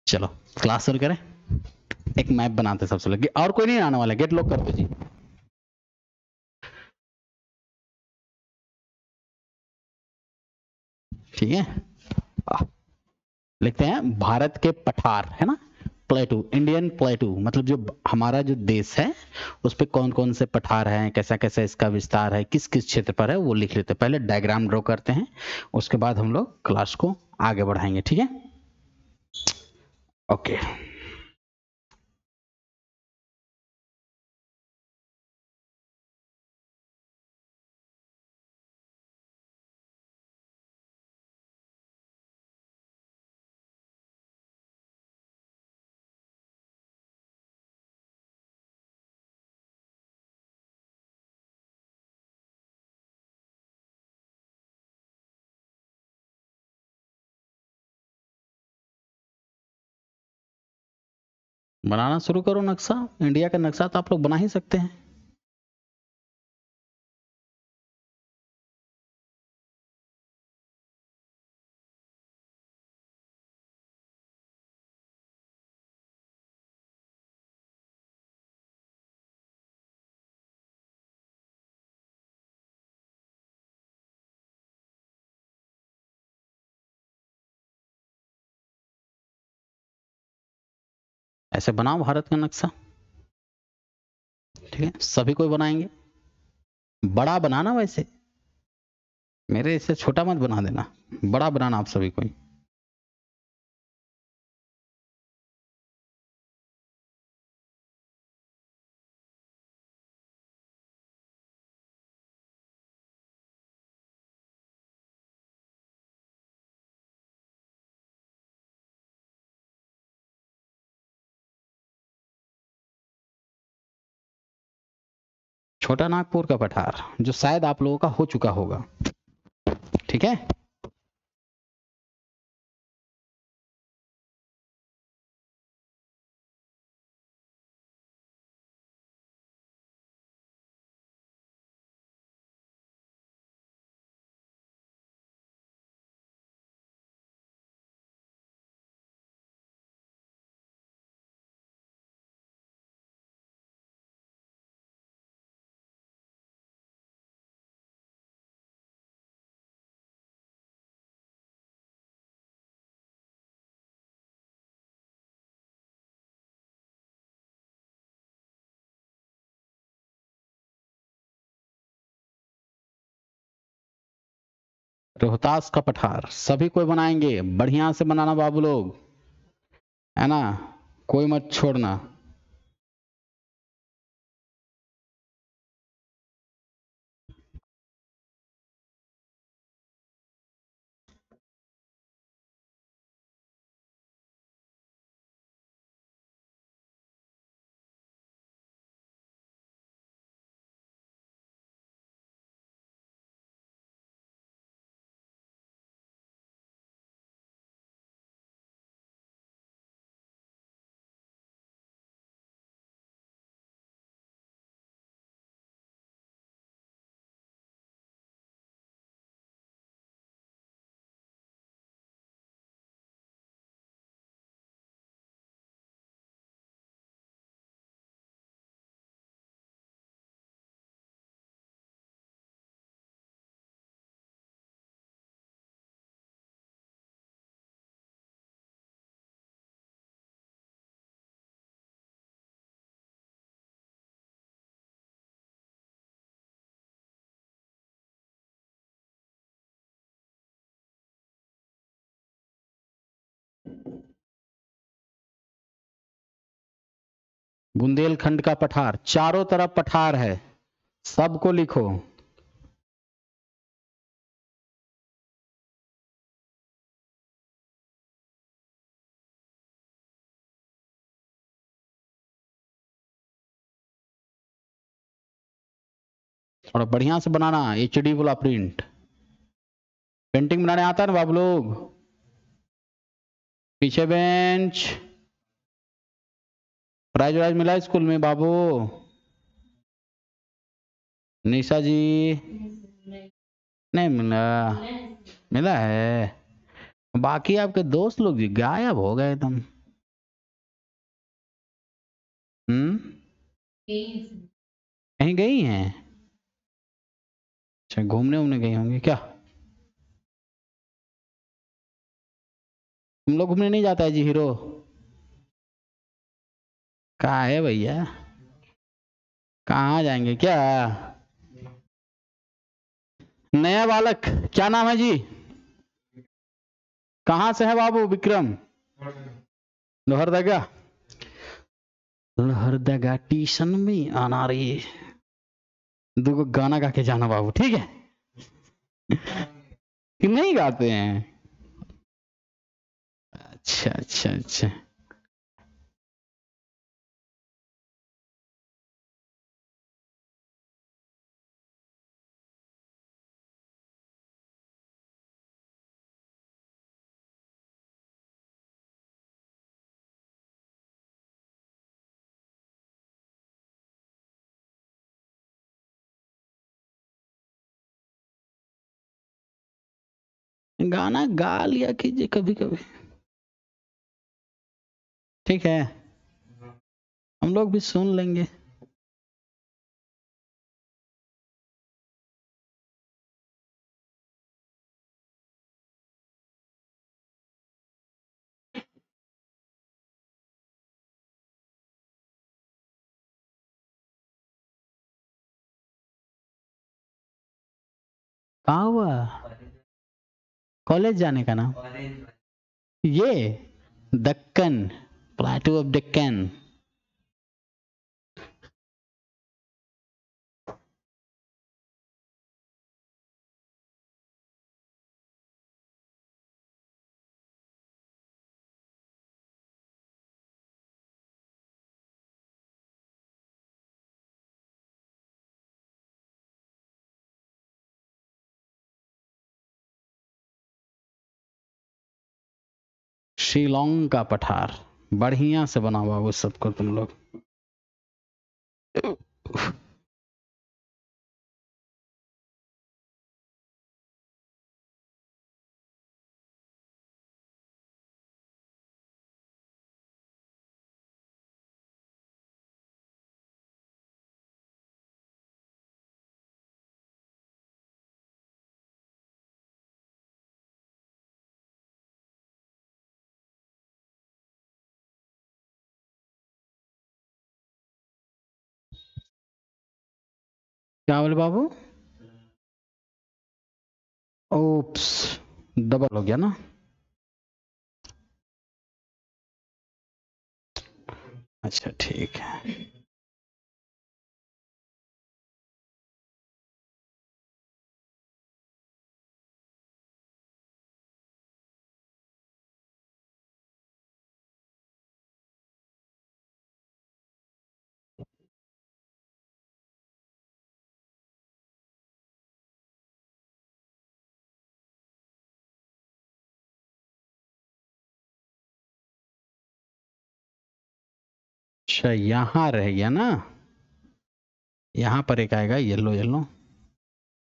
चलो क्लास शुरू करें। एक मैप बनाते सबसे लगे, और कोई नहीं आने वाला। गेट लॉक कर दो जी। ठीक है, लिखते हैं भारत के पठार, है ना, प्लेटू, इंडियन प्लेटू, मतलब जो हमारा जो देश है उस पे कौन कौन से पठार हैं, कैसा कैसा इसका विस्तार है, किस किस क्षेत्र पर है, वो लिख लेते हैं। पहले डायग्राम ड्रॉ करते हैं, उसके बाद हम लोग क्लास को आगे बढ़ाएंगे। ठीक है, ओके। बनाना शुरू करो नक्शा। इंडिया का नक्शा तो आप लोग बना ही सकते हैं। ऐसे बनाओ भारत का नक्शा। ठीक है, सभी कोई बनाएंगे। बड़ा बनाना, वैसे मेरे इससे छोटा मत बना देना, बड़ा बनाना आप सभी कोई। छोटा नागपुर का पठार, जो शायद आप लोगों का हो चुका होगा। ठीक है, रोहतास का पठार सभी कोई बनाएंगे, बढ़िया से बनाना बाबू लोग, है ना, कोई मत छोड़ना। बुंदेलखंड का पठार, चारों तरफ पठार है, सबको लिखो। थोड़ा बढ़िया से बनाना, एचडी वाला प्रिंट। पेंटिंग बनाने आता है ना बाबू लोग? पीछे बेंच। प्राइज वाइज मिला स्कूल में बाबू? निशा जी नहीं मिला? मिला है। बाकी आपके दोस्त लोग जी गायब हो गए एकदम। कहीं गई हैं? अच्छा, घूमने उमने गई होंगी क्या? तुम लोग घूमने नहीं जाता है जी हीरो? कहाँ है भैया? कहाँ जाएंगे क्या? नया बालक, क्या नाम है जी? कहाँ से है बाबू विक्रम? लोहरदगा। लोहरदगा स्टेशन में आना रही है, दो गाना गा के जाना बाबू, ठीक है? कि नहीं गाते हैं? अच्छा अच्छा अच्छा। गाना गा लिया कीजिए कभी कभी, ठीक है? हम लोग भी सुन लेंगे। कहाँ हुआ कॉलेज जाने का नाम? ये दक्कन, प्लेटू ऑफ दक्कन। शिलोंग का पठार बढ़िया से बना हुआ वो सबको तुम लोग। क्या बोले बाबू? ओप्स, डबल हो गया ना? अच्छा ठीक है। अच्छा, यहाँ रह गया ना? यहाँ पर एक आएगा येलो येलो,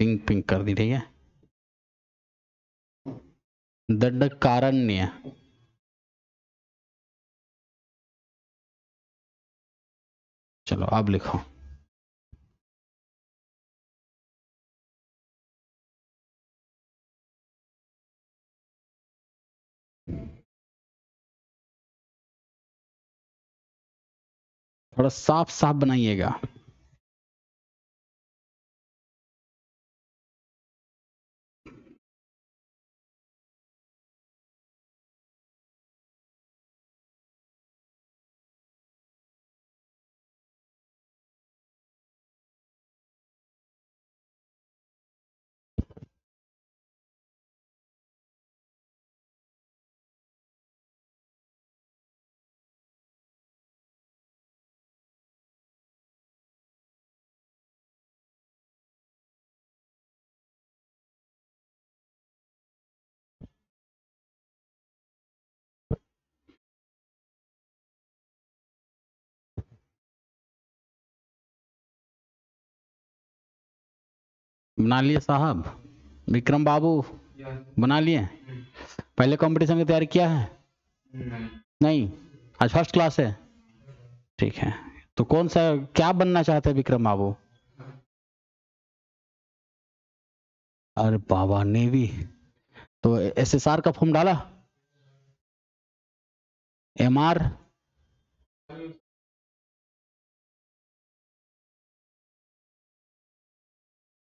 पिंक पिंक कर दी, ठीक है? दंडकारण्य। चलो अब लिखो। थोड़ा साफ साफ बनाइएगा। बना लिए साहब? विक्रम बाबू बना लिए? पहले कंपटीशन की तैयारी किया है? नहीं, आज फर्स्ट क्लास है, ठीक है। तो कौन सा क्या बनना चाहते हैं विक्रम बाबू? अरे बाबा नेवी, तो एसएसआर का फॉर्म डाला, एमआर,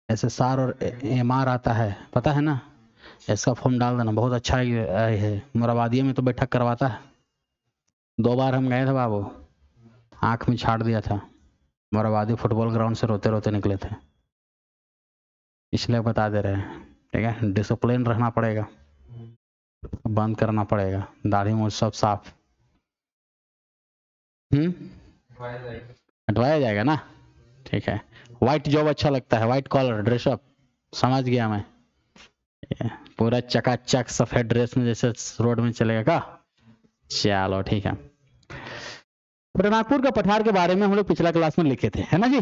एसएसआर और एमआर आता है, पता है ना? इसका फॉर्म डाल देना, बहुत अच्छा है। मुराबादिया में तो बैठक करवाता है। 2 बार हम गए थे बाबू, आंख में छाड़ दिया था। मुराबादी फुटबॉल ग्राउंड से रोते रोते निकले थे, इसलिए बता दे रहे हैं। ठीक है, डिसिप्लिन रहना पड़ेगा, बंद करना पड़ेगा, दाढ़ी मूंछ सब साफ। हटवाया जाएगा ना? ठीक है, व्हाइट जॉब अच्छा लगता है, व्हाइट कॉलर ड्रेसअप, समझ गया मैं। पूरा चकाचक सफेद ड्रेस में जैसे रोड में चलेगा का? चलो ठीक है। नागपुर का पठार के बारे में हम लोग पिछला क्लास में लिखे थे, है ना जी?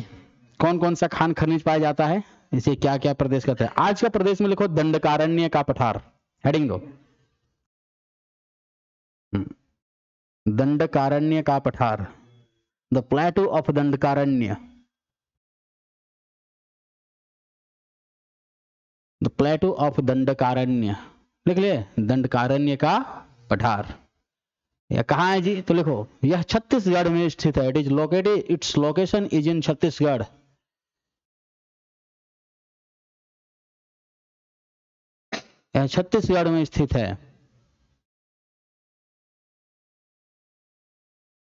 कौन कौन सा खान खनिज पाया जाता है, इसे क्या क्या प्रदेश कहते हैं। आज का प्रदेश में लिखो दंडकारण्य का पठार, हेडिंग दो, दंडकारण्य का पठार, the प्लेटू of Dandakaranya, the प्लेटू of Dandakaranya, लिख लिए, दंडकारण्य का पठार। यह कहाँ है जी? तो लिखो, यह छत्तीसगढ़ में स्थित है। It is located, its location is in Chhattisgarh. यह छत्तीसगढ़ में स्थित है।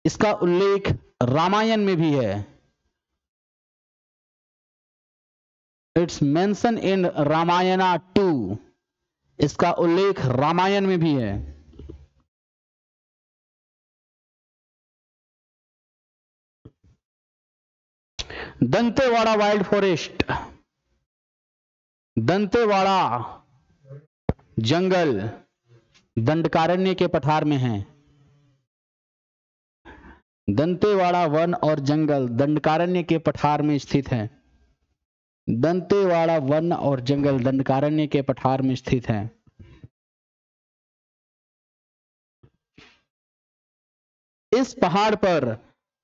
इसका उल्लेख रामायण में भी है। इट्स मेंशन इन रामायणा 2, इसका उल्लेख रामायण में भी है। दंतेवाड़ा वाइल्ड फॉरेस्ट, दंतेवाड़ा जंगल दंडकारण्य के पठार में है। दंतेवाड़ा वन और जंगल दंडकारण्य के पठार में स्थित है। दंतेवाड़ा वन और जंगल दंडकारण्य के पठार में स्थित है। इस पहाड़ पर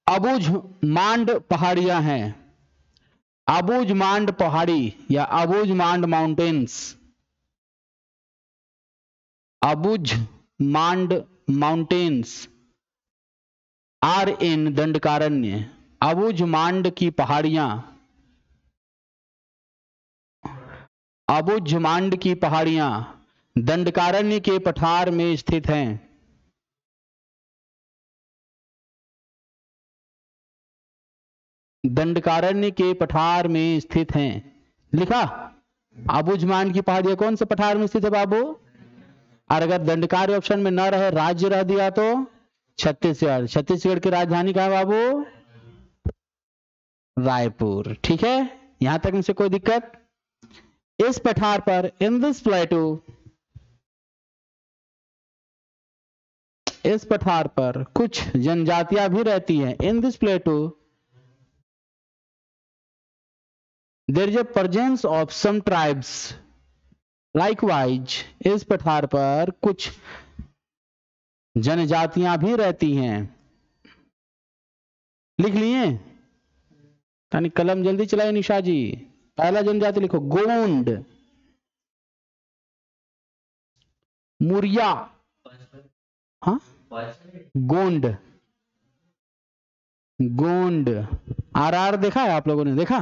अबुझ मांड पहाड़ियां हैं। अबुझ मांड पहाड़ी या Abujhmarh mountains, Abujhmarh mountains are in Dandakaranya. Abujhmarh की पहाड़ियां, अबुझ मांड की पहाड़ियां दंडकारण्य के पठार में स्थित हैं। दंडकारण्य के पठार में स्थित हैं, लिखा। अबुझ मांड की पहाड़ियां कौन से पठार में स्थित है बाबू? और अगर दंडकारण्य ऑप्शन में न रहे, राज्य रह दिया तो छत्तीसगढ़। छत्तीसगढ़ की राजधानी कहां है बाबू? रायपुर। ठीक है, यहां तक मुझसे कोई दिक्कत? इस पठार पर, इन दिस प्लेटू, इस पठार पर कुछ जनजातियां भी रहती हैं। In this plateau there is a presence of some tribes. Likewise, इस पठार पर कुछ जनजातियां भी रहती हैं। लिख लिए? यानी कलम जल्दी चलाए निशा जी। पहला जनजाति लिखो, गोंड, मुरिया, हाँ गोंड, गोंड। आरआर देखा है आप लोगों ने? देखा?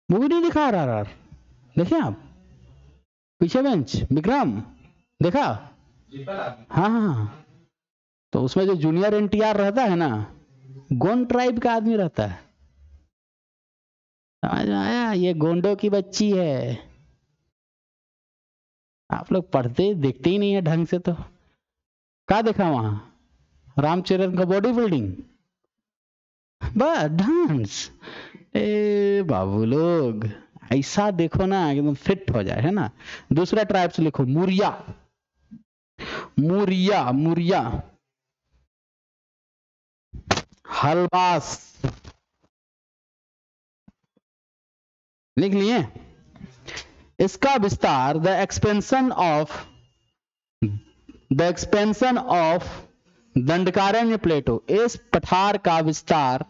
मूवी नहीं देखा आरआर? देखे आप? पीछे बेंच विक्रम देखा? हाँ हाँ, तो उसमें जो जूनियर एनटीआर रहता है ना, गोंड ट्राइब का आदमी रहता है। समझ में आया? ये गोंडों की बच्ची है। आप लोग पढ़ते देखते ही नहीं है ढंग से। तो क्या देखा वहां? रामचरण का बॉडी बिल्डिंग, बस डांस। ए बाबू लोग, ऐसा देखो ना एकदम फिट हो जाए, है ना? दूसरा ट्राइब से लिखो, मुरिया, मुरिया, मुरिया, हलवास। लिख लिए? इसका विस्तार, द एक्सपेंशन ऑफ दंडकारण्य प्लेटू, इस पठार का विस्तार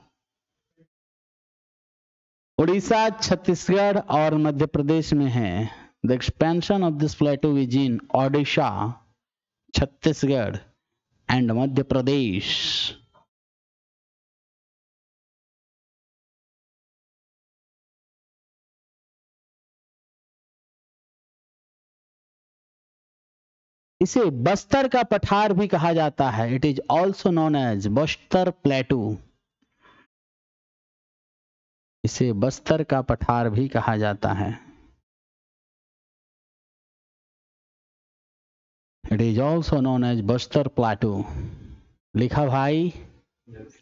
उड़ीसा, छत्तीसगढ़ और मध्य प्रदेश में है। The expansion of this plateau is in Odisha, Chhattisgarh and Madhya Pradesh. इसे बस्तर का पठार भी कहा जाता है। It is also known as Bastar plateau. इसे बस्तर का पठार भी कहा जाता है। It is also known as Bastar plateau. लिखा भाई?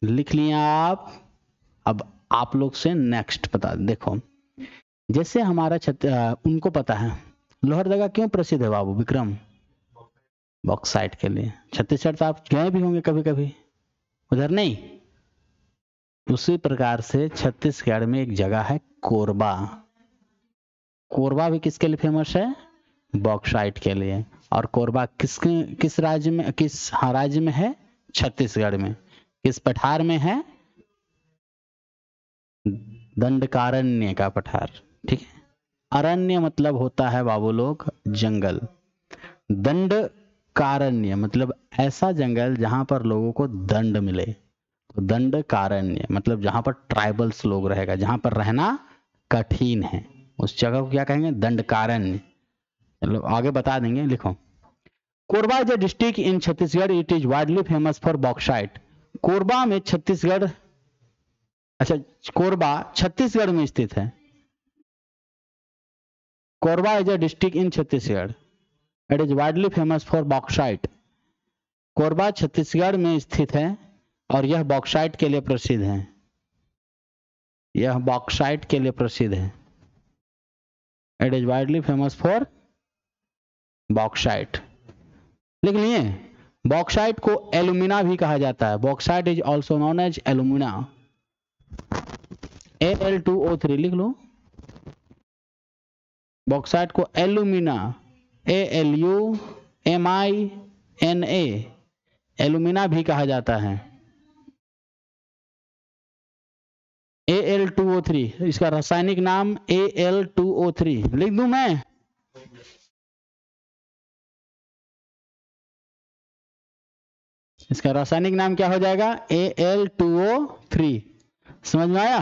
लिख लिया आप? अब आप लोग से नेक्स्ट बता देखो, जैसे हमारा उनको पता है लोहरदगा क्यों प्रसिद्ध है बाबू विक्रम? बॉक्साइट के लिए। छत्तीसगढ़ तो आप गए भी होंगे कभी कभी, उधर नहीं? उसी प्रकार से छत्तीसगढ़ में एक जगह है कोरबा। कोरबा भी किसके लिए फेमस है? बॉक्साइट के लिए। और कोरबा किस राज्य में, किस राज्य में है? छत्तीसगढ़ में। किस पठार में है? दंडकारण्य का पठार। ठीक है। अरण्य मतलब होता है बाबू लोग जंगल। दंड कारण्य मतलब ऐसा जंगल जहां पर लोगों को दंड मिले। तो दंड कारण्य मतलब जहां पर ट्राइबल्स लोग रहेगा, जहां पर रहना कठिन है, उस जगह को क्या कहेंगे? दंड कारण्य। चलो आगे बता देंगे, लिखो। Korba is a district in Chhattisgarh. It is widely famous for bauxite. Korba में छत्तीसगढ़, अच्छा कोरबा छत्तीसगढ़ में स्थित है। Korba is a district in Chhattisgarh. It is widely famous for bauxite. Korba Chhattisgarh में स्थित है और यह बॉक्साइट के लिए प्रसिद्ध है। यह बॉक्साइट के लिए प्रसिद्ध है। It is widely famous for bauxite. लिख लिए? बॉक्साइट को एल्यूमिना भी कहा जाता है। Bauxite is also known as alumina. Al2O3 लिख लो। बॉक्साइट को एल्यूमिना, ALUMINA, एल्यूमिना भी कहा जाता है। Al2O3 इसका रासायनिक नाम Al2O3 लिख दूं मैं? इसका रासायनिक नाम क्या हो जाएगा? Al2O3। समझ में आया?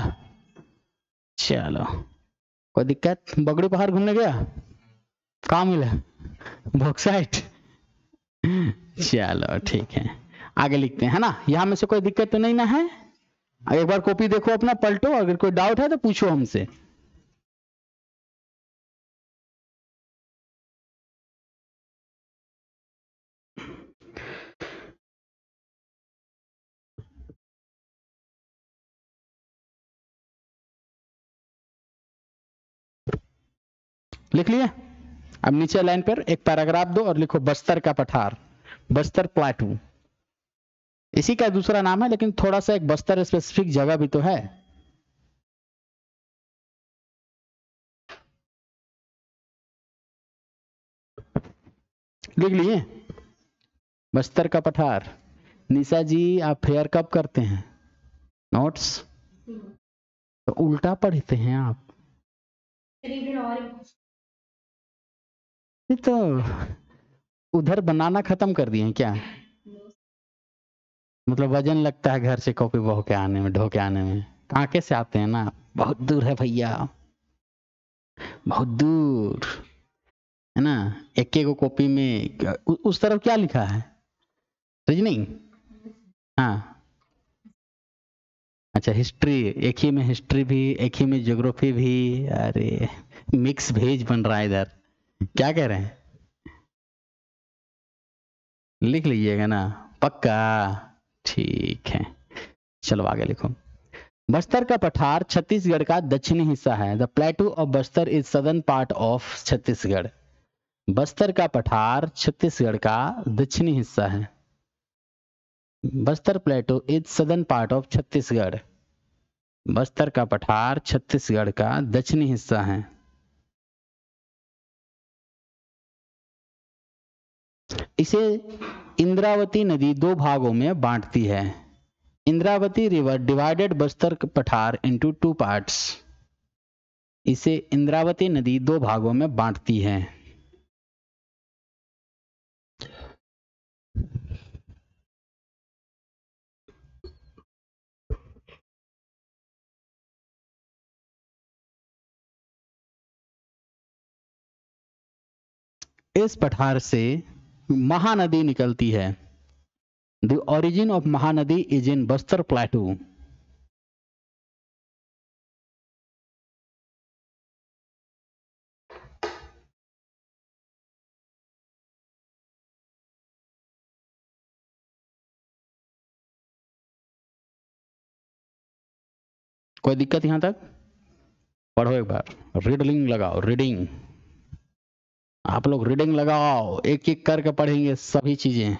चलो, कोई दिक्कत? बगड़ी पहाड़ घूमने गया? कहाँ मिला? बॉक्साइट। चलो ठीक है, आगे लिखते हैं ना। यहां में से कोई दिक्कत तो नहीं ना है? एक बार कॉपी देखो अपना, पलटो, अगर कोई डाउट है तो पूछो हमसे। लिख लिए? अब नीचे लाइन पर एक पैराग्राफ दो और लिखो बस्तर का पठार, बस्तर प्लेटू। इसी का दूसरा नाम है, लेकिन थोड़ा सा एक बस्तर स्पेसिफिक जगह भी तो है। लिख लिए? बस्तर का पठार। निशा जी आप फेयर कब करते हैं? नोट्स तो उल्टा पढ़ते हैं आप। ये तो उधर बनाना खत्म कर दिए क्या? मतलब वजन लगता है घर से कॉपी बहो के आने में, ढो के आने में। कांके से आते हैं ना, बहुत दूर है भैया, बहुत दूर है ना। एक एक कॉपी में उस तरफ क्या लिखा है? रीजनिंग? हाँ अच्छा, हिस्ट्री। एक ही में हिस्ट्री भी, एक ही में ज्योग्राफी भी। अरे मिक्स भेज बन रहा है इधर। क्या कह रहे हैं? लिख लीजिएगा ना पक्का? ठीक है, चलो आगे लिखो। बस्तर का पठार छत्तीसगढ़ का दक्षिणी हिस्सा है। The प्लेटू of Bastar is southern part of Chhattisgarh. Bastar का पठार छत्तीसगढ़ का दक्षिणी हिस्सा है। Bastar प्लेटू is southern part of Chhattisgarh. Bastar का पठार छत्तीसगढ़ का दक्षिणी हिस्सा है। इसे इंद्रावती नदी दो भागों में बांटती है। इंद्रावती रिवर डिवाइडेड बस्तर पठार इनटू टू पार्ट्स। इसे इंद्रावती नदी दो भागों में बांटती है। इस पठार से महानदी निकलती है। The origin of Mahanadi is in Bastar प्लेटू। कोई दिक्कत यहां तक? पढ़ो एक बार, रीडिंग लगाओ, रीडिंग। आप लोग रीडिंग लगाओ, एक एक करके पढ़ेंगे सभी चीजें।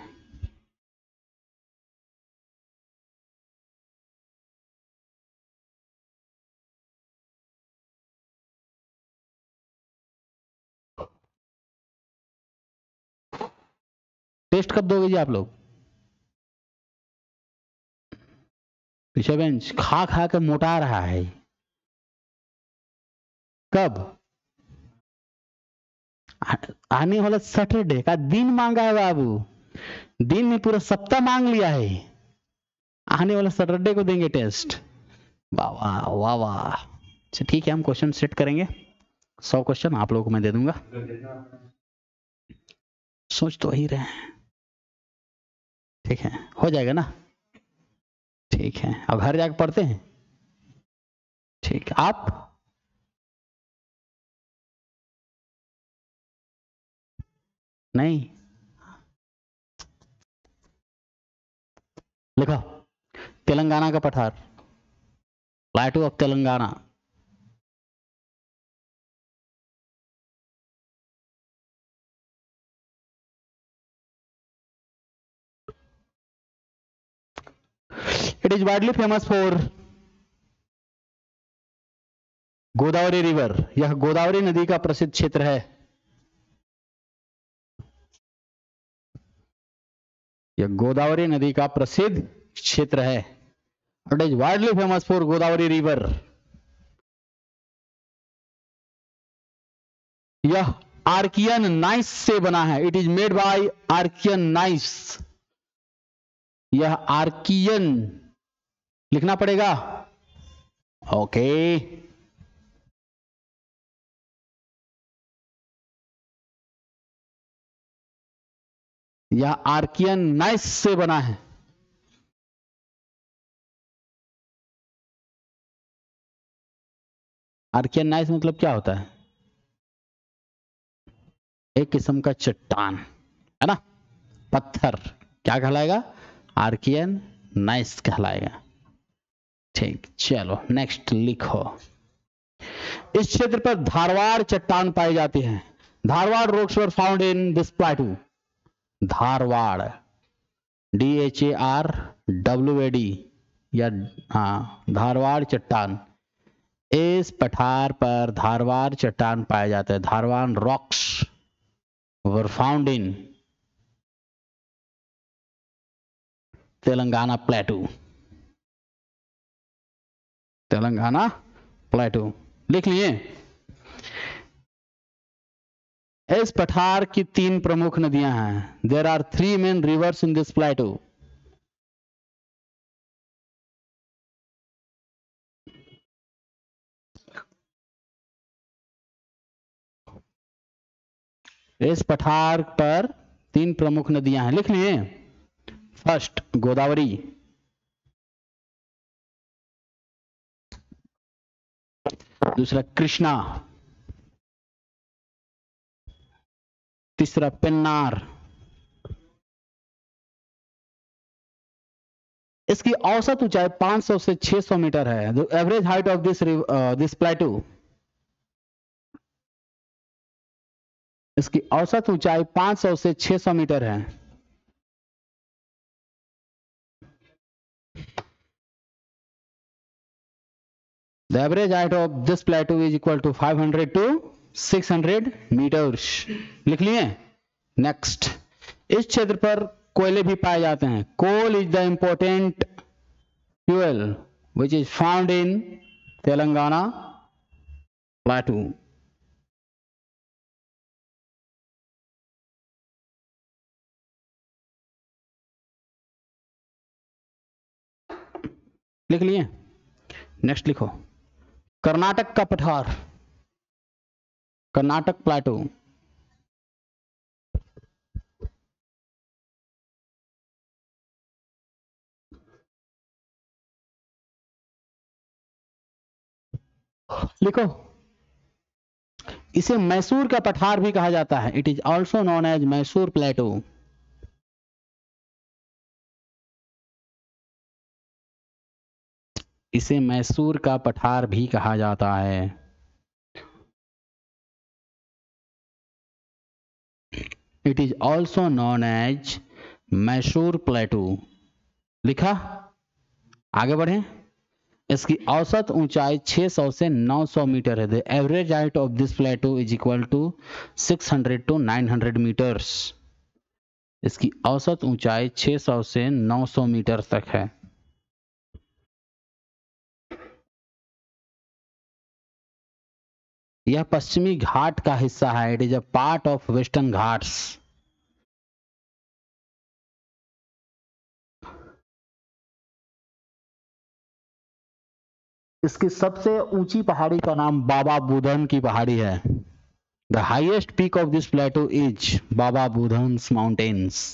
टेस्ट कब दोगे जी आप लोग? पीछे बेंच खा खा के मोटा रहा है। कब? आने वाला सैटरडे का दिन मांगा है बाबू, दिन में पूरा सप्ताह मांग लिया है। आने वाला सैटरडे को देंगे टेस्ट। वाह वाह वाह वाह। अच्छा ठीक है, हम क्वेश्चन सेट करेंगे। 100 क्वेश्चन आप लोगों को मैं दे दूंगा। सोच तो ही रहे हैं, ठीक है, हो जाएगा ना? ठीक है, अब घर जाकर पढ़ते हैं। ठीक है, आप नहीं लिखो। तेलंगाना का पठार, प्लेटू of Telangana. It is widely famous for Godavari river. यह गोदावरी नदी का प्रसिद्ध क्षेत्र है। यह गोदावरी नदी का प्रसिद्ध क्षेत्र है। It is widely famous for Godavari river. यह आर्कियन नाइस से बना है। It is made by Archaean gneiss. यह आर्कियन लिखना पड़ेगा। ओके, यह आर्कियन नाइस से बना है। आर्कियन नाइस मतलब क्या होता है? एक किस्म का चट्टान है ना, पत्थर। क्या कहलाएगा? आर्कियन नाइस कहलाएगा। ठीक, चलो नेक्स्ट लिखो। इस क्षेत्र पर धारवाड़ चट्टान पाई जाती है। Dharwad rocks were found in this प्लेटू। Dharwad, DHARWAD, या हाँ, धारवाड़ चट्टान। इस पठार पर धारवाड़ चट्टान पाए जाते हैं। Dharwad rocks were found in Telangana plateau. Telangana plateau लिख लिए। इस पठार की 3 प्रमुख नदियां हैं। There are 3 main rivers in this plateau. इस पठार पर 3 प्रमुख नदियां हैं, लिख लिए। फर्स्ट गोदावरी, दूसरा कृष्णा, तीसरा पेन्नार। इसकी औसत ऊंचाई 500 से 600 मीटर है। The average height of this प्लेटू, इसकी औसत ऊंचाई 500 से 600 मीटर है। The average height of this plateau is equal to 500 to 600 meters। लिख लिए। नेक्स्ट, इस क्षेत्र पर कोयले भी पाए जाते हैं। Coal is the important fuel which is found in Telangana plateau. लिख लिए? नेक्स्ट लिखो, कर्नाटक का पठार, कर्नाटक प्लेटू। लिखो, इसे मैसूर का पठार भी कहा जाता है। It is also known as Mysore plateau. इसे मैसूर का पठार भी कहा जाता है। It is also known as Mysore plateau. लिखा? आगे बढ़े। इसकी औसत ऊंचाई 600 से 900 मीटर है। The average height of this plateau is equal to 600 to 900 metres. इसकी औसत ऊंचाई 600 से 900 मीटर तक है। यह पश्चिमी घाट का हिस्सा है। It is a part of western Ghats. इसकी सबसे ऊंची पहाड़ी का नाम बाबा बुदन की पहाड़ी है। The highest peak of this plateau is Baba Budan's mountains.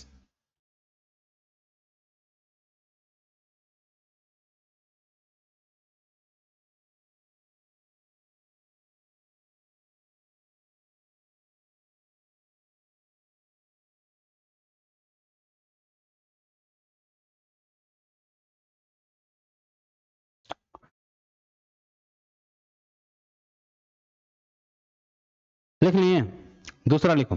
लिख लिए? दूसरा लिखो,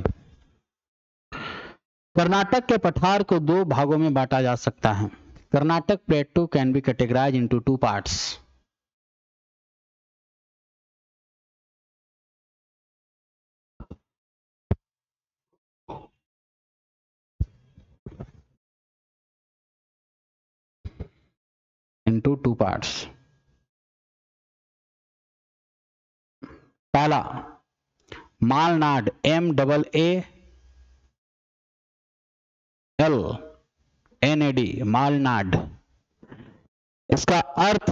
कर्नाटक के पठार को दो भागों में बांटा जा सकता है। Karnataka plateau can be categorize into two parts. Into two parts. पहला, मालनाड, MAALNAD, मालनाड। इसका अर्थ,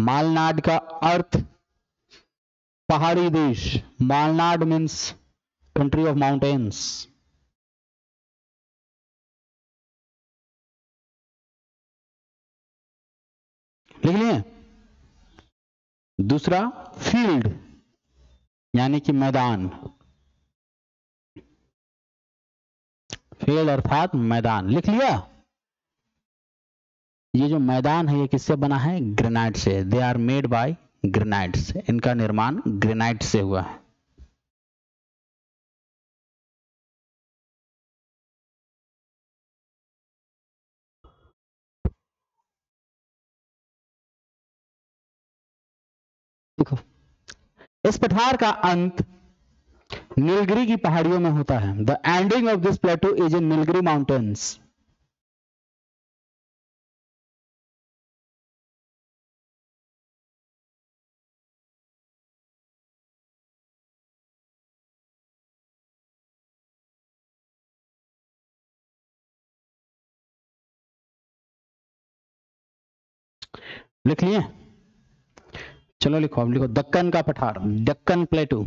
मालनाड का अर्थ पहाड़ी देश। मालनाड मीन्स कंट्री ऑफ माउंटेन्स। लिख लिए? दूसरा, फील्ड यानी कि मैदान। फील्ड अर्थात मैदान। लिख लिया? ये जो मैदान है ये किससे बना है? ग्रेनाइट से। They are made by granite से। इनका निर्माण ग्रेनाइट से हुआ है। देखो, इस पठार का अंत नीलगिरी की पहाड़ियों में होता है। The ending of this plateau is in Nilgiri mountains. लिख लिए? चलो लिखो, अब लिखो, दक्कन का पठार, दक्कन प्लेटू।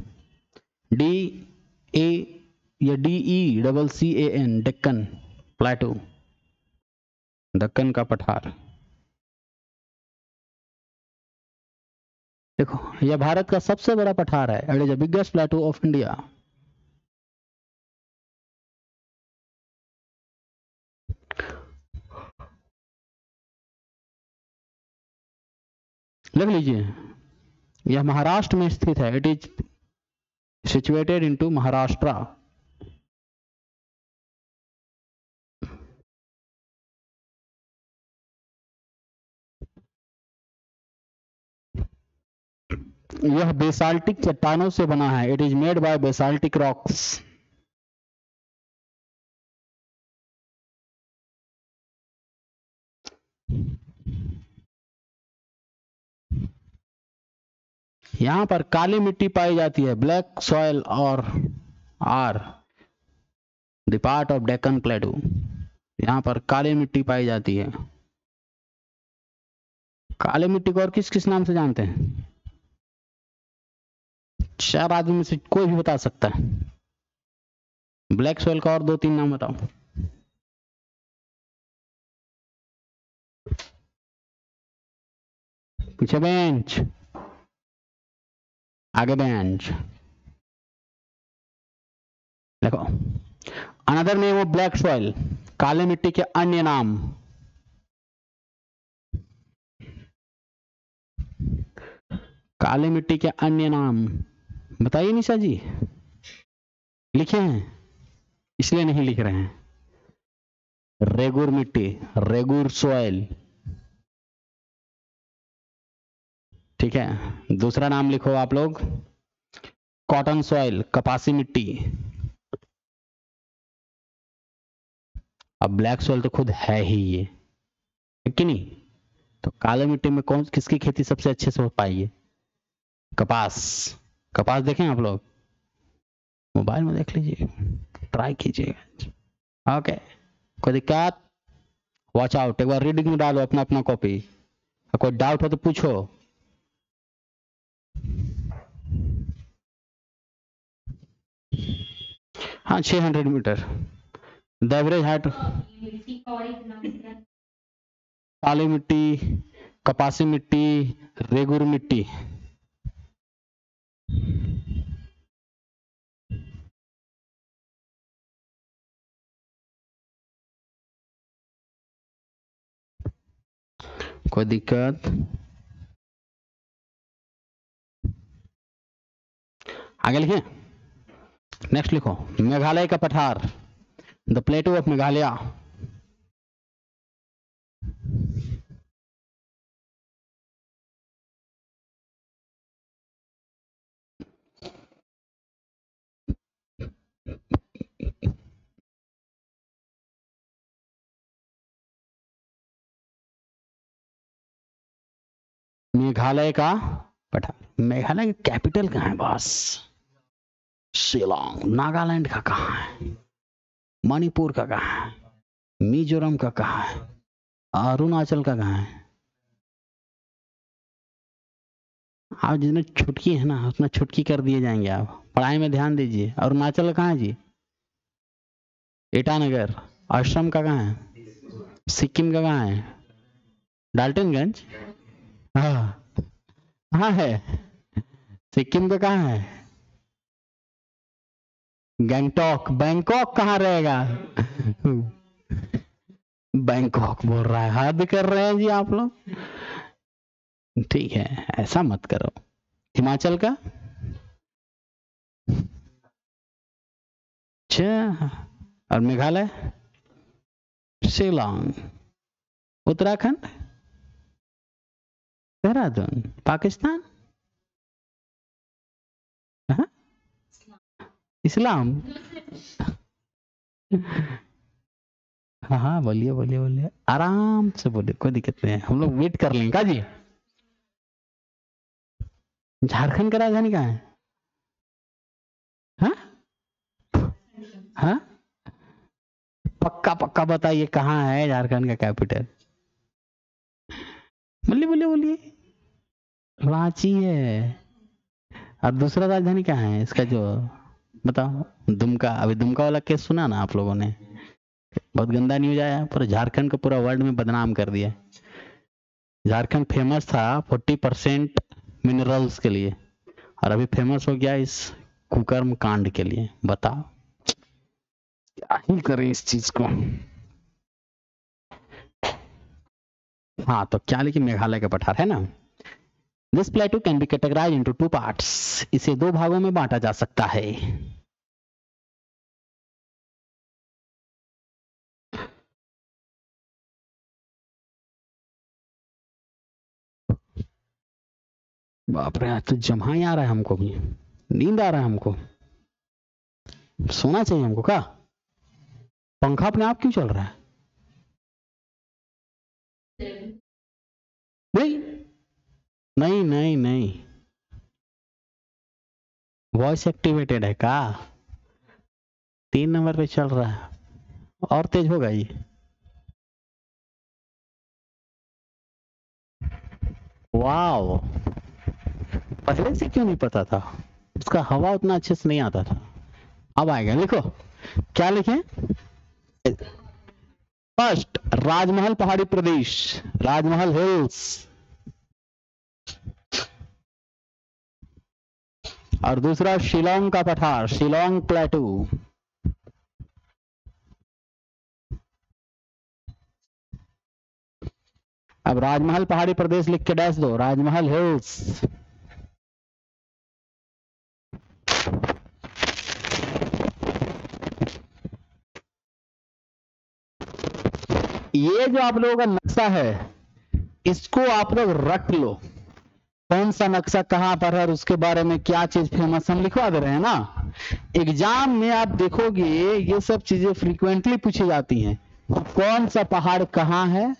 DA या DECCAN, दक्कन प्लेटू, दक्कन का पठार। देखो, यह भारत का सबसे बड़ा पठार है। It is the biggest plateau of India. लिख लीजिए, यह महाराष्ट्र में स्थित है। It is situated into Maharashtra. यह बेसाल्टिक चट्टानों से बना है। It is made by basaltic rocks. यहां पर काली मिट्टी पाई जाती है, ब्लैक सॉइल और are the part of Deccan plateau. यहां पर काली मिट्टी पाई जाती है। काली मिट्टी को और किस किस नाम से जानते हैं? 4 आदमी में से कोई भी बता सकता है। ब्लैक सॉइल का और 2-3 नाम बताओ। पीछे बेंच, आगे बेंच। देखो, another name of black soil, काले मिट्टी के अन्य नाम। काली मिट्टी के अन्य नाम बताइए निशा जी। लिखे हैं इसलिए नहीं लिख रहे हैं। रेगुर मिट्टी, रेगुर सॉइल, ठीक है। दूसरा नाम लिखो आप लोग, कॉटन सॉइल, कपासी मिट्टी। अब ब्लैक सॉइल तो खुद है ही ये, है कि नहीं? तो काले मिट्टी में कौन किसकी खेती सबसे अच्छे से हो पाई है? कपास। कपास देखें आप लोग, मोबाइल में देख लीजिए, ट्राई कीजिएगा। ओके, कोई दिक्कत? वॉच आउट, एक बार रीडिंग में डालो अपना अपना कॉपी। कोई डाउट हो तो पूछो। हाँ, 600 मीटर द एवरेज हाइट। काली मिट्टी, कपासी मिट्टी, रेगुर मिट्टी। कोई दिक्कत? आगे लिखिए, नेक्स्ट लिखो, मेघालय का पठार, द प्लेटू ऑफ मेघालय। मेघालय का पठार। मेघालय का कैपिटल कहाँ है बॉस? शिलोंग। नागालैंड का कहाँ है? मणिपुर का कहाँ है? मिजोरम का कहाँ है? अरुणाचल का कहाँ है? आप जितने छुटकी है ना उतना छुटकी कर दिए जाएंगे। आप पढ़ाई में ध्यान दीजिए। अरुणाचल का कहाँ है जी? ईटानगर। आश्रम का कहाँ है? सिक्किम का कहाँ है? डाल्टनगंज। हाँ, कहाँ है? सिक्किम का कहाँ है? गैंगटॉक। बैंकॉक कहाँ रहेगा? बैंकॉक बोल रहा है, हद कर रहे हैं जी आप लोग। ठीक है, ऐसा मत करो। हिमाचल का? अच्छा, और मेघालय? शिलोंग। उत्तराखंड? देहरादून। पाकिस्तान? हाँ? इस्लाम। हाँ हाँ, बोलिए बोलिए बोलिए, आराम से बोलिए, कोई दिक्कत नहीं है, हम लोग वेट कर लेंगे। का जी? झारखंड का राजधानी कहाँ है? हाँ हाँ, पक्का पक्का बताइए कहाँ है झारखंड का कैपिटल? बोलिए बोलिए बोलिए। रांची है। और दूसरा राजधानी कहाँ है इसका जो बताओ? दुमका। अभी दुमका वाला केस सुना ना आप लोगों ने? बहुत गंदा न्यूज आया, पूरा झारखंड को पूरा वर्ल्ड में बदनाम कर दिया। झारखंड फेमस था 40% मिनरल्स के लिए, और अभी फेमस हो गया इस कुकर्म कांड के लिए। बताओ क्या ही करें इस चीज को। हाँ, तो क्या लिखिए, मेघालय का पठार है ना। This plateau can be categorize into 2 parts. इसे 2 भागों में बांटा जा सकता है। बाप रे, आज तो जमा ही आ रहा है हमको भी, नींद आ रहा है हमको, सोना चाहिए हमको। क्या पंखा अपने आप क्यों चल रहा है? नहीं नहीं नहीं नहीं, वॉइस एक्टिवेटेड है का? 3 नंबर पे चल रहा है, और तेज होगा ये। वाओ, पहले से क्यों नहीं पता था? उसका हवा उतना अच्छे से नहीं आता था, अब आएगा। लिखो, क्या लिखें? फर्स्ट, राजमहल पहाड़ी प्रदेश, राजमहल हिल्स। और दूसरा शिलोंग का पठार, शिलोंग प्लेटू। अब राजमहल पहाड़ी प्रदेश लिख के डैश दो, राजमहल हिल्स। ये जो आप लोगों का नक्शा है, इसको आप लोग रट लो, कौन सा नक्शा कहां पर है और उसके बारे में क्या चीज फेमस, हम लिखवा दे रहे हैं ना। एग्जाम में आप देखोगे ये सब चीजें फ्रीक्वेंटली पूछी जाती हैं। कौन सा पहाड़ कहाँ है,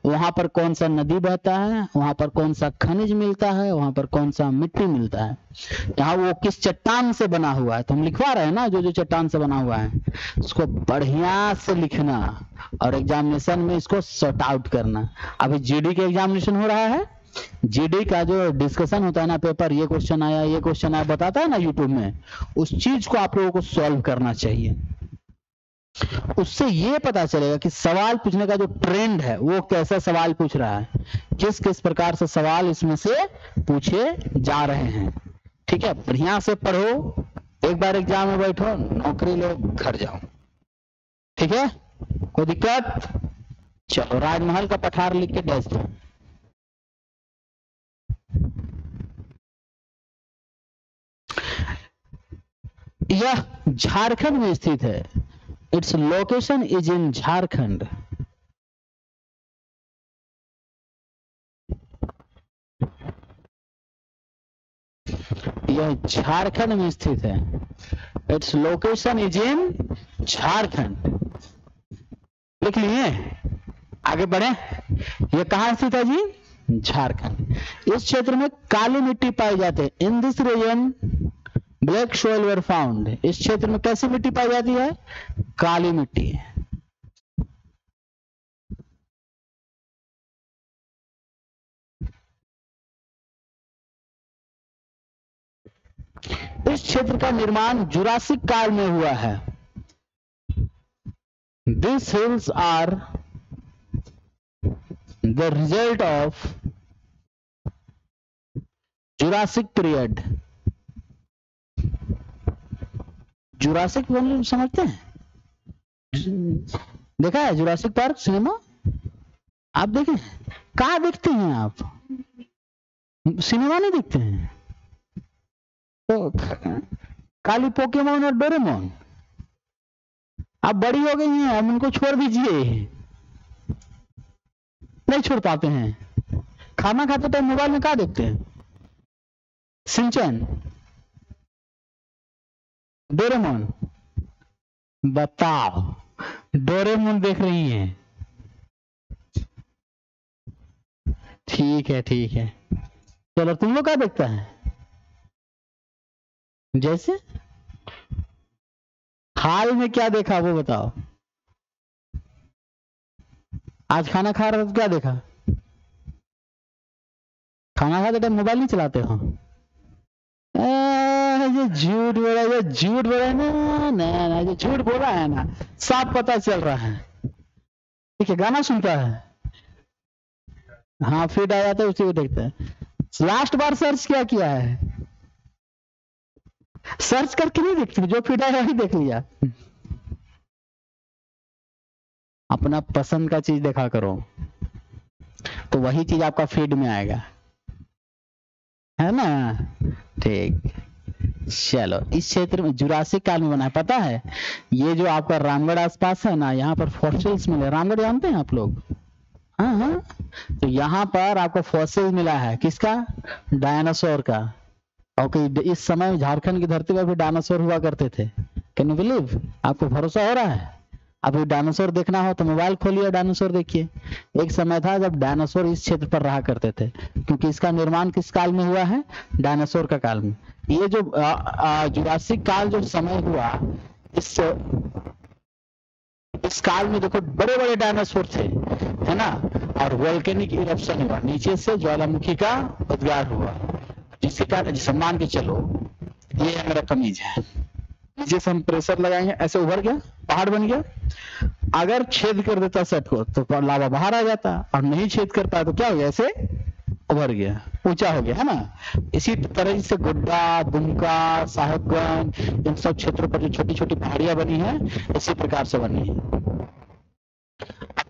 वहां पर कौन सा नदी बहता है, वहां पर कौन सा खनिज मिलता है, वहां पर कौन सा मिट्टी मिलता है, यहाँ वो किस चट्टान से बना हुआ है। तो हम लिखवा रहे हैं ना, जो जो चट्टान से बना हुआ है उसको बढ़िया से लिखना और एग्जामिनेशन में इसको सॉर्ट आउट करना। अभी जीडी का एग्जामिनेशन हो रहा है, जीडी का जो डिस्कशन होता है ना, पेपर ये क्वेश्चन आया, ये क्वेश्चन आया बताता है ना यूट्यूब में, उस चीज को आप लोगों को सॉल्व करना चाहिए। उससे ये पता चलेगा कि सवाल पूछने का जो ट्रेंड है वो कैसा सवाल पूछ रहा है, किस किस प्रकार से सवाल इसमें से पूछे जा रहे हैं। ठीक है, बढ़िया से पढ़ो, एक बार एग्जाम में बैठो, नौकरी लो, घर जाओ। ठीक है, कोई दिक्कत? चलो, राजमहल का पठार लिख के डैश दो। यह झारखंड में स्थित है। Its location is in Jharkhand. यह झारखंड में स्थित है। Its location is in Jharkhand. लिख लिए, आगे बढ़े। यह कहां स्थित है जी? झारखंड। इस क्षेत्र में काली मिट्टी पाई जाती है। In this region black soil were found. इस क्षेत्र में कैसी मिट्टी पाई जाती है? काली मिट्टी। इस क्षेत्र का निर्माण जुरासिक काल में हुआ है। This hills are the result of Jurassic period. Jurassic period समझते हैं? देखा है जुरासिक पार्क सिनेमा? आप देखें? कहाँ देखते हैं आप? सिनेमा नहीं देखते हैं तो काली पोकेमोन और डोरेमोन अब बड़ी हो गई हैं, अब उनको छोड़ दीजिए। नहीं छोड़ पाते हैं। खाना खाते टाइम मोबाइल में क्या देखते हैं? सिंचन, डोरेमोन। बताओ, डोरेमोन देख रही हैं? ठीक है ठीक है, चलो तुम लोग क्या देखता है? जैसे हाल में क्या देखा वो बताओ। आज खाना खा रहे हो तो क्या देखा? खाना खाते टाइम मोबाइल नहीं चलाते हो? ये झूठ बोला, ये झूठ बोला ना, ना ये झूठ बोला है ना, साफ पता चल रहा है। ठीक है, गाना सुनता है, हाँ फीड आ जाता है, उसी को देखता है। लास्ट बार सर्च क्या किया है? सर्च करके नहीं देखते, जो फीड आया वही देख लिया। अपना पसंद का चीज देखा करो तो वही चीज आपका फीड में आएगा, है ना? ठीक, चलो। इस क्षेत्र में जुरासिक काल में बना है, पता है? ये जो आपका रामगढ़ आसपास है ना, यहाँ पर फॉसिल्स मिले। रामगढ़ जानते हैं आप लोग? हाँ हाँ, तो यहाँ पर आपको फॉसिल मिला है। किसका? डायनासोर का। और इस समय झारखंड की धरती पर भी डायनासोर हुआ करते थे। Can you believe? आपको भरोसा हो रहा है? अभी डायनासोर देखना हो तो मोबाइल खोलिए, डायनासोर देखिए। एक समय था जब डायनासोर इस क्षेत्र पर रहा करते थे, क्योंकि इसका निर्माण किस काल में हुआ है? डायनासोर का काल में। ये जो जुरासिक काल जो समय हुआ, इस काल में देखो बड़े बड़े डायनासोर थे, है ना, और वोल्केनिक इरप्शन हुआ, नीचे से ज्वालामुखी का उद्गार हुआ, जिसके कारण सम्मान के चलो ये है मेरा कमीज है, नीचे से हम प्रेशर लगाएंगे, ऐसे उभर गया, पहाड़ बन गया। अगर छेद कर देता सेट को तो लावा बाहर आ जाता, और नहीं छेद कर पाया तो क्या हो गया, ऐसे उभर गया, ऊंचा हो गया, है ना। इसी तरह से गुड्डा, दुमका, साहेबगंज, इन सब क्षेत्रों पर जो छोटी छोटी पहाड़ियां बनी है, इसी प्रकार से बनी है।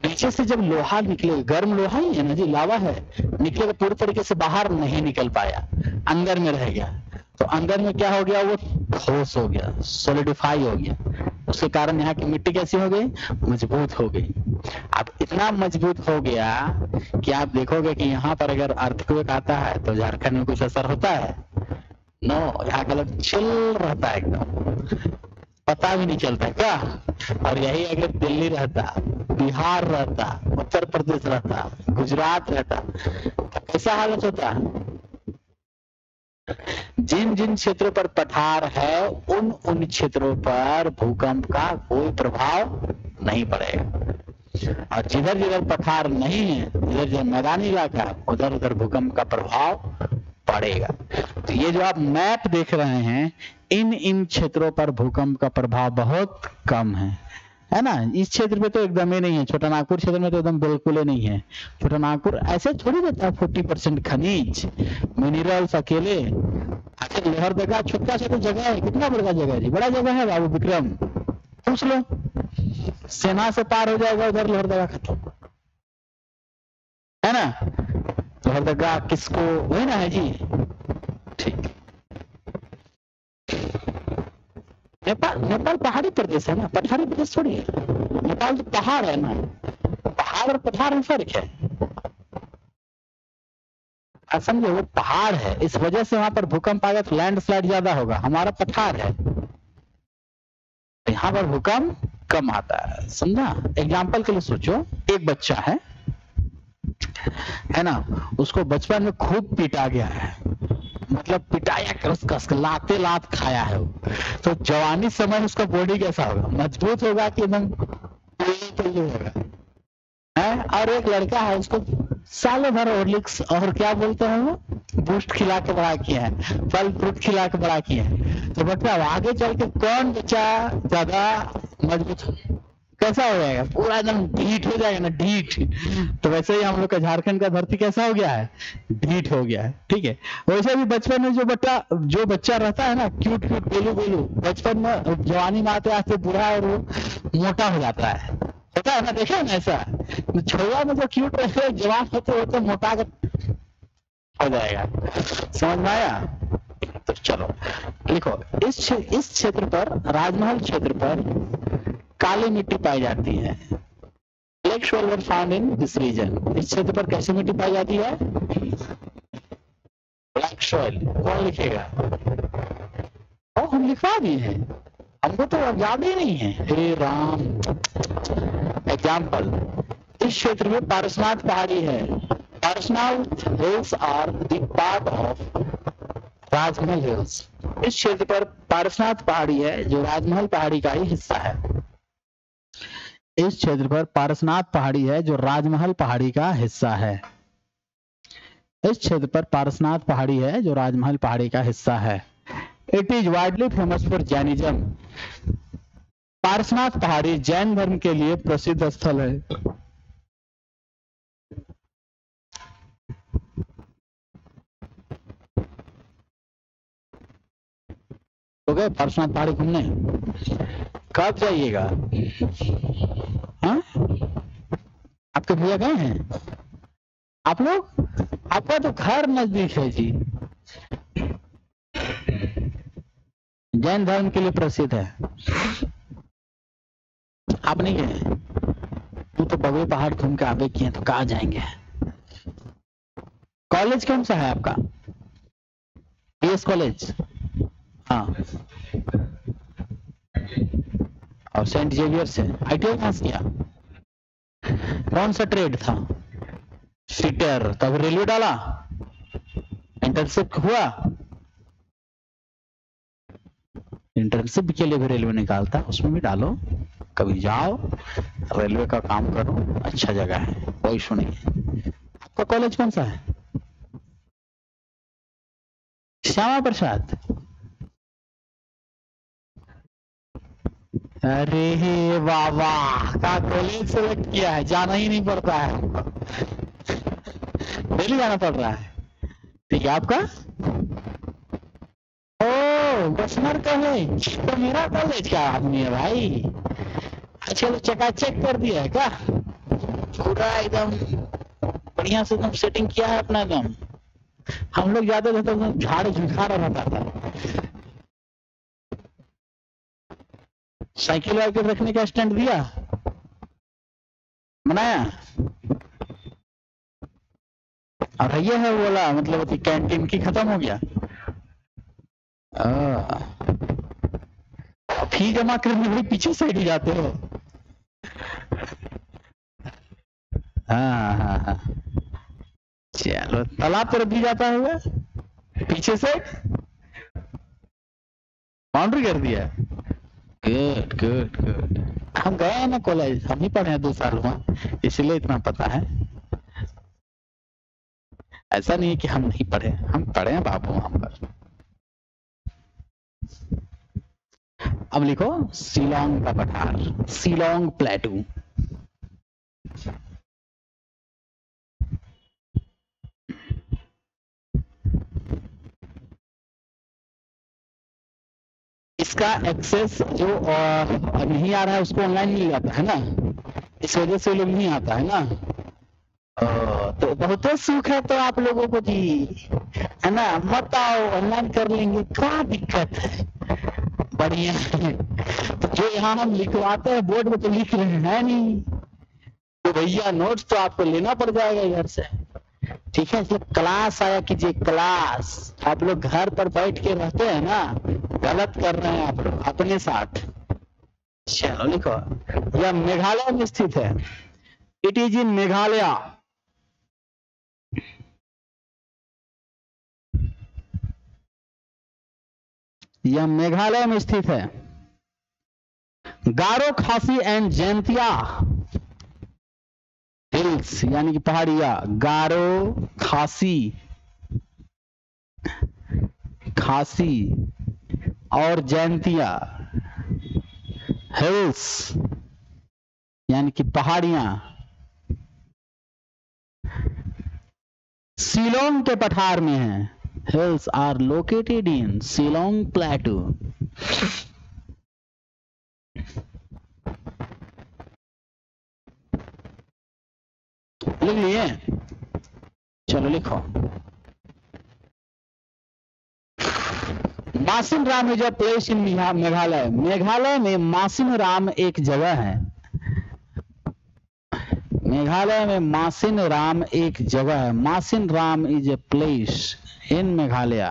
नीचे से जब लोहा निकले, गर्म लोहा ही है ना जी, लावा है, निकलेगा, पूरी तरीके से बाहर नहीं निकल पाया, अंदर में रह गया, तो अंदर में क्या हो गया, वो ठोस हो गया, सॉलिडिफाई हो गया। उसके कारण यहाँ की मिट्टी कैसी हो गई, मजबूत हो गई। अब इतना मजबूत हो गया कि आप देखोगे कि यहाँ पर अगर अर्थक्वेक आता है तो झारखंड में कुछ असर होता है, नो, यहाँ का लोग चिल रहता है, एकदम पता भी नहीं चलता क्या। और यही अगर दिल्ली रहता, बिहार रहता, उत्तर प्रदेश रहता, गुजरात रहता, तो कैसा हालत होता। जिन जिन क्षेत्रों पर पठार है, उन उन क्षेत्रों पर भूकंप का कोई प्रभाव नहीं पड़ेगा, और जिधर जिधर पठार नहीं है, जिधर जिधर मैदानी इलाका, उधर उधर भूकंप का प्रभाव पड़ेगा। तो ये जो आप मैप देख रहे हैं, इन क्षेत्रों पर भूकंप का प्रभाव बहुत कम है ना। इस क्षेत्र में तो एकदम ही नहीं है, छोटा नागपुर क्षेत्र में तो एकदम बिल्कुल ही नहीं है। छोटा नागपुर ऐसे थोड़ी रहता है, 40% खनिज मिनरल्स अकेले। अच्छा, लोहरदगा छोटा सा तो जगह है, कितना बड़ा जगह है जी, बड़ा जगह है बाबू विक्रम, पूछ लो, सेना से पार हो जाएगा उधर लोहरदगा खत्म, है ना। लोहरदगा किसको, वही ना है जी, ठीक। नेपाल पहाड़ी प्रदेश है ना, पठारी प्रदेश थोड़ी है। नेपाल तो पहाड़ है ना, पहाड़ और पठार में फर्क है, समझे, वो पहाड़ है, इस वजह से वहां पर भूकंप आएगा तो लैंडस्लाइड ज्यादा होगा। हमारा पठार है, यहाँ पर भूकंप कम आता है, समझा। एग्जाम्पल के लिए सोचो, एक बच्चा है ना, उसको बचपन में खूब पीटा गया है, मतलब पिटाया, कस लाते लात खाया है वो, तो जवानी समय उसका बॉडी कैसा होगा, मजबूत होगा कि एकदम होगा, है। और एक लड़का है, उसको सालों भर हॉर्लिक्स और क्या बोलते हैं वो, बूस्ट खिला के बड़ा किया है, फल फ्रूट खिला के बड़ा किया है, तो बच्चा आगे चल के कौन बच्चा ज्यादा मजबूत, कैसा हो जाएगा, पूरा एकदम ढीठ हो जाएगा ना, ढीठ। तो वैसे ही हम लोग का झारखंड का धरती कैसा हो गया है, ढीठ हो गया है, ठीक है। वैसे भी बचपन में जो बच्चा रहता है ना, क्यूट क्यूट बेलू बेलू, बचपन में जवानी में आते आते बुरा और वो मोटा हो जाता है, होता है ना, देखा है ना ऐसा। छोरा में जो क्यूट रहते, जवान होते होते मोटा हो जाएगा, समझ में आया। तो चलो लिखो, इस क्षेत्र पर, राजमहल क्षेत्र पर काली मिट्टी पाई जाती है। Black soil were found in this region. इस क्षेत्र पर कैसी मिट्टी पाई जाती है, ब्लैक सोइल। कौन लिखेगा, और हम लिखवा दिए हैं, हमको तो याद ही नहीं है, हे राम। एग्जाम्पल, इस क्षेत्र में पारसनाथ पहाड़ी है। Parasnath hills are the part of Rajmahal hills. इस क्षेत्र पर पारसनाथ पहाड़ी है, जो राजमहल पहाड़ी का ही हिस्सा है। इस क्षेत्र पर पारसनाथ पहाड़ी है, जो राजमहल पहाड़ी का हिस्सा है। इस क्षेत्र पर पारसनाथ पहाड़ी है, जो राजमहल पहाड़ी का हिस्सा है। It is widely famous for Jainism. Parasnath पहाड़ी जैन धर्म के लिए प्रसिद्ध स्थल है। तो गए पारसनाथ पहाड़ी घूमने, कब जाइएगा, हाँ? आपके भैया गए हैं आप लोग, आपका तो घर नजदीक है जी, जैन धर्म के लिए प्रसिद्ध है। आप नहीं गए, तू तो बगवे पहाड़ घूम के आगे किए, तो कहाँ जाएंगे। कॉलेज कौन सा है आपका, पीएस कॉलेज, हाँ, और सेंट जेवियर से। आईटीआई कहां से किया, कौन सा ट्रेड था, फिटर, तब रेलवे डाला, इंटर्नशिप हुआ, इंटर्नशिप के लिए भी रेलवे निकालता है, उसमें भी डालो, कभी जाओ, रेलवे का काम करो, अच्छा जगह है, कोई इशू नहीं है। आपका कॉलेज कौन सा है? श्यामा प्रसाद। अरे वाह वाह, का कॉलेज सेलेक्ट किया है, जाना ही नहीं पड़ता है, डेली जाना पड़ रहा है। ठीक है, आपका? ओ बसनर कॉलेज, तो मेरा कॉलेज का आदमी है भाई। अच्छा, तो चकाचक कर दिया है क्या? पूरा एकदम बढ़िया से एकदम सेटिंग किया है अपना एकदम। हम लोग जाते थे तो झाड़ झुझाड़ रहता था। साइकिल वाइकिल रखने का स्टैंड दिया, बनाया, और ये है बोला मतलब कैंटीन की खत्म हो गया। फी जमा करने के लिए पीछे साइड ही जाते हो। हाँ हाँ हाँ, चलो, तालाब तरफ भी जाता होगा पीछे से, बाउंड्री कर दिया। Good good good. हम गए हैं ना कॉलेज, हम ही पढ़े हैं 2 साल वहाँ, इसलिए इतना पता है। ऐसा नहीं है कि हम नहीं पढ़े, हम पढ़े हैं बाबू वहां पर। अब लिखो शिलोंग का पठार, शिलोंग प्लेटू। इसका एक्सेस जो नहीं आ रहा है उसको ऑनलाइन मिल जाता है ना, इस वजह से लोग नहीं आता है ना। तो बहुत सुख है तो आप लोगों को जी, है ना, मत आओ, ऑनलाइन कर लेंगे, क्या दिक्कत है, बढ़िया है। तो जो यहाँ हम लिखवाते हैं बोर्ड में तो लिख रहे हैं नहीं, तो भैया नोट्स तो आपको लेना पड़ जाएगा इधर से। ठीक है, इसलिए क्लास आया कीजिए, क्लास। आप लोग घर पर बैठ के रहते हैं ना, गलत कर रहे हैं आप लोग अपने साथ। चलो लिखो, यह मेघालय में स्थित है, इट इज इन मेघालय। यह मेघालय में स्थित है। गारो, खासी एंड जैंतिया हिल्स, यानी कि पहाड़िया, गारो, खासी और जैंतिया हिल्स, यानी कि पहाड़ियां, शिलोंग के पठार में है। Hills are located in Shillong Plateau. लिख लिए? चलो लिखो, मासिन Ram is a place in Meghalaya. Meghalaya में मासिन राम एक जगह है। मेघालय में मासिन राम एक जगह है। मासिन Ram is a place in Meghalaya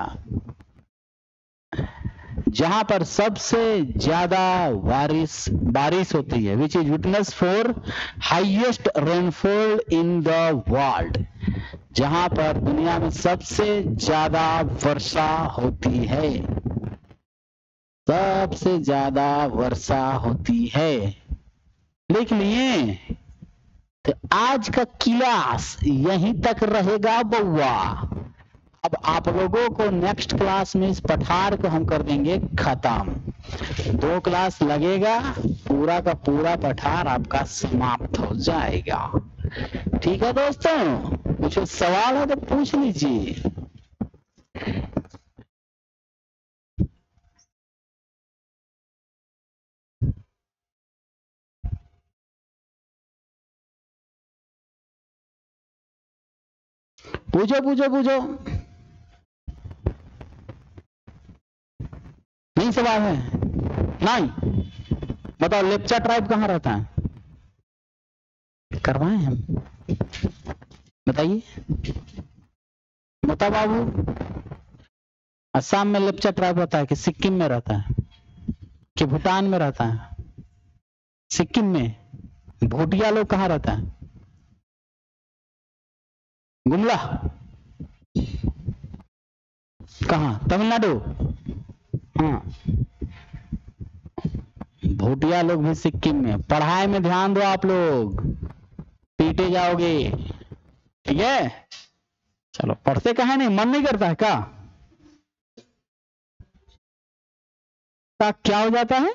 जहां पर सबसे ज्यादा बारिश होती है, which is witness for highest rainfall in the world, जहां पर दुनिया में सबसे ज्यादा वर्षा होती है, सबसे ज्यादा वर्षा होती है। लिख लिए? तो आज का क्लास यहीं तक रहेगा बउआ। अब आप लोगों को नेक्स्ट क्लास में इस पठार को हम कर देंगे खत्म। 2 क्लास लगेगा, पूरा का पूरा पठार आपका समाप्त हो जाएगा। ठीक है दोस्तों, कुछ सवाल है तो पूछ लीजिए। पूछो पूछो पूछो, नहीं सवाल है? नहीं, बताओ लेप्चा ट्राइब कहाँ रहता है? करवाएं हम, बताइए, बता बाबू। असम में लेप्चा ट्राइब रहता है कि सिक्किम में रहता है कि भूटान में रहता है? सिक्किम में। भूटिया लोग कहाँ रहता है? गुमला कहाँ? तमिलनाडु। हाँ, भूटिया लोग भी सिक्किम में। पढ़ाई में ध्यान दो आप लोग, पीटे जाओगे। ठीक है, चलो पढ़ते कहाँ नहीं, मन नहीं करता है क्या? क्या हो जाता है?